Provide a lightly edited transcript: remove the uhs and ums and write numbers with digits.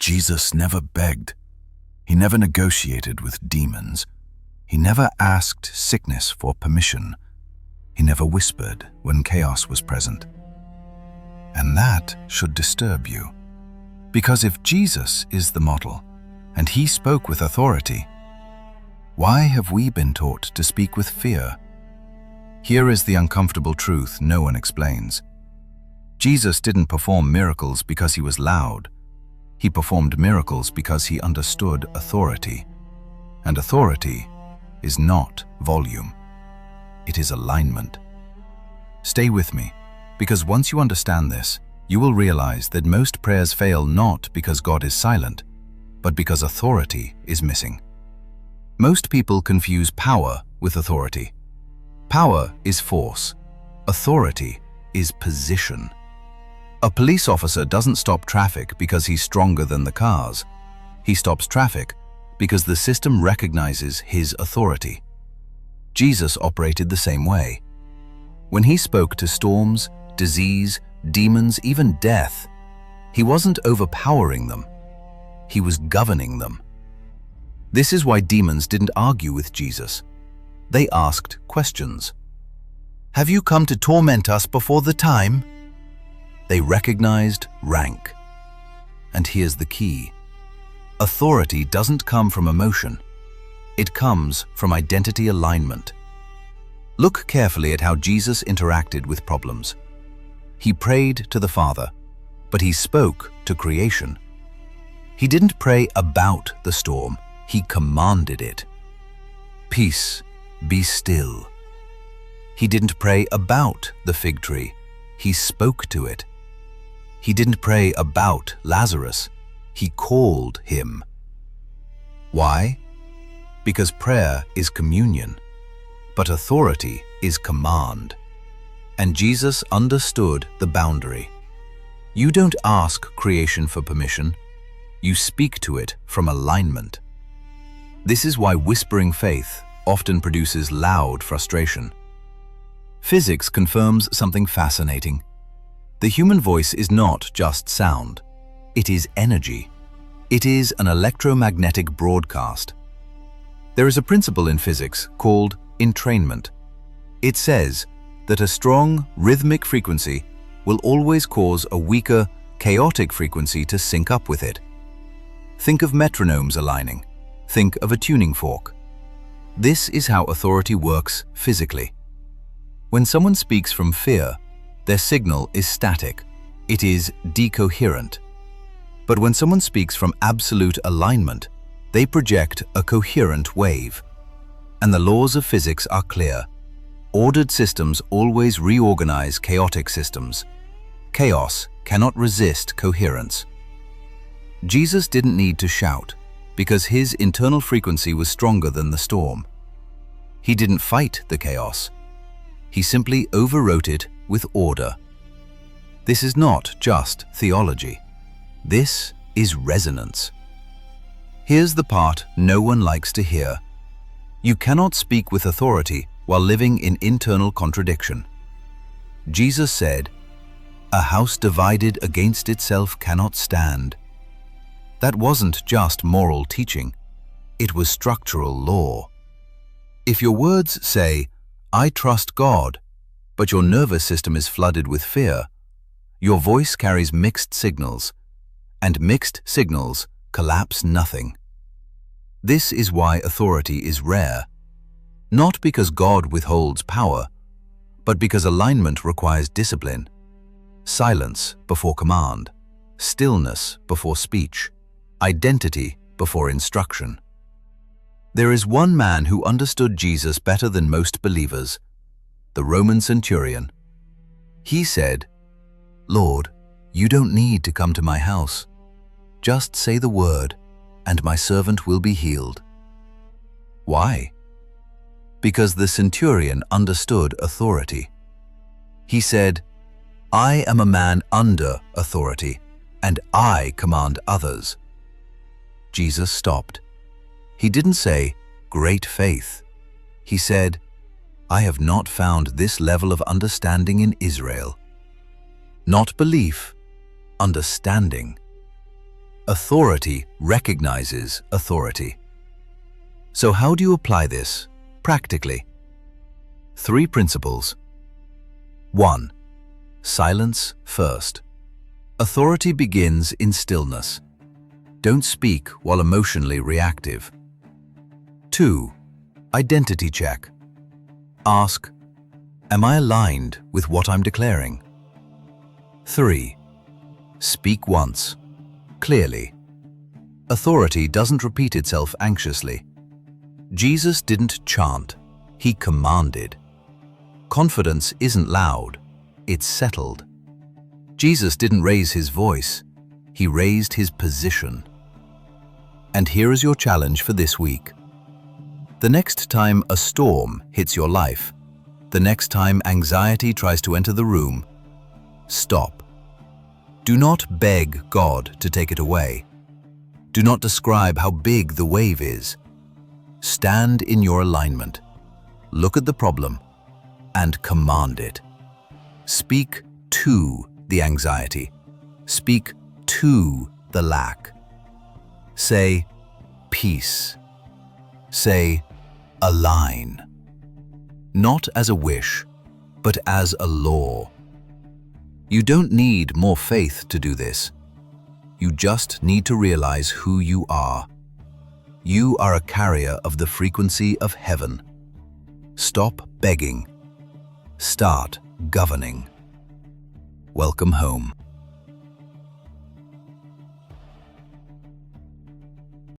Jesus never begged. He never negotiated with demons. He never asked sickness for permission. He never whispered when chaos was present. And that should disturb you. Because if Jesus is the model, and he spoke with authority, why have we been taught to speak with fear? Here is the uncomfortable truth no one explains. Jesus didn't perform miracles because he was loud. He performed miracles because he understood authority. And authority is not volume. It is alignment. Stay with me, because once you understand this, you will realize that most prayers fail not because God is silent, but because authority is missing. Most people confuse power with authority. Power is force. Authority is position. A police officer doesn't stop traffic because he's stronger than the cars. He stops traffic because the system recognizes his authority. Jesus operated the same way. When he spoke to storms, disease, demons, even death, he wasn't overpowering them. He was governing them. This is why demons didn't argue with Jesus. They asked questions. "Have you come to torment us before the time?" They recognized rank. And here's the key. Authority doesn't come from emotion. It comes from identity alignment. Look carefully at how Jesus interacted with problems. He prayed to the Father, but he spoke to creation. He didn't pray about the storm, he commanded it. "Peace, be still." He didn't pray about the fig tree, he spoke to it. He didn't pray about Lazarus, he called him. Why? Because prayer is communion, but authority is command. And Jesus understood the boundary. You don't ask creation for permission, you speak to it from alignment. This is why whispering faith often produces loud frustration. Physics confirms something fascinating. The human voice is not just sound. It is energy. It is an electromagnetic broadcast. There is a principle in physics called entrainment. It says that a strong, rhythmic frequency will always cause a weaker, chaotic frequency to sync up with it. Think of metronomes aligning. Think of a tuning fork. This is how authority works physically. When someone speaks from fear, their signal is static. It is decoherent. But when someone speaks from absolute alignment, they project a coherent wave. And the laws of physics are clear. Ordered systems always reorganize chaotic systems. Chaos cannot resist coherence. Jesus didn't need to shout because his internal frequency was stronger than the storm. He didn't fight the chaos. He simply overwrote it with order. This is not just theology. This is resonance. Here's the part no one likes to hear. You cannot speak with authority while living in internal contradiction. Jesus said, "A house divided against itself cannot stand." That wasn't just moral teaching. It was structural law. If your words say, "I trust God," but your nervous system is flooded with fear, your voice carries mixed signals, and mixed signals collapse nothing. This is why authority is rare. Not because God withholds power, but because alignment requires discipline. Silence before command, stillness before speech, identity before instruction. There is one man who understood Jesus better than most believers, the Roman Centurion. He said, "Lord, you don't need to come to my house. Just say the word, and my servant will be healed." Why? Because the centurion understood authority. He said, "I am a man under authority, and I command others." Jesus stopped. He didn't say, "Great faith." He said, "I have not found this level of understanding in Israel." Not belief, understanding. Authority recognizes authority. So how do you apply this practically? 3 principles. 1. Silence first. Authority begins in stillness. Don't speak while emotionally reactive. 2. Identity check. Ask, am I aligned with what I'm declaring? 3. Speak once, clearly. Authority doesn't repeat itself anxiously. Jesus didn't chant, he commanded. Confidence isn't loud, it's settled. Jesus didn't raise his voice, he raised his position. And here is your challenge for this week. The next time a storm hits your life, the next time anxiety tries to enter the room, stop. Do not beg God to take it away. Do not describe how big the wave is. Stand in your alignment. Look at the problem and command it. Speak to the anxiety. Speak to the lack. Say, peace. Say, align. Not as a wish, but as a law. You don't need more faith to do this. You just need to realize who you are. You are a carrier of the frequency of heaven. Stop begging. Start governing. Welcome home.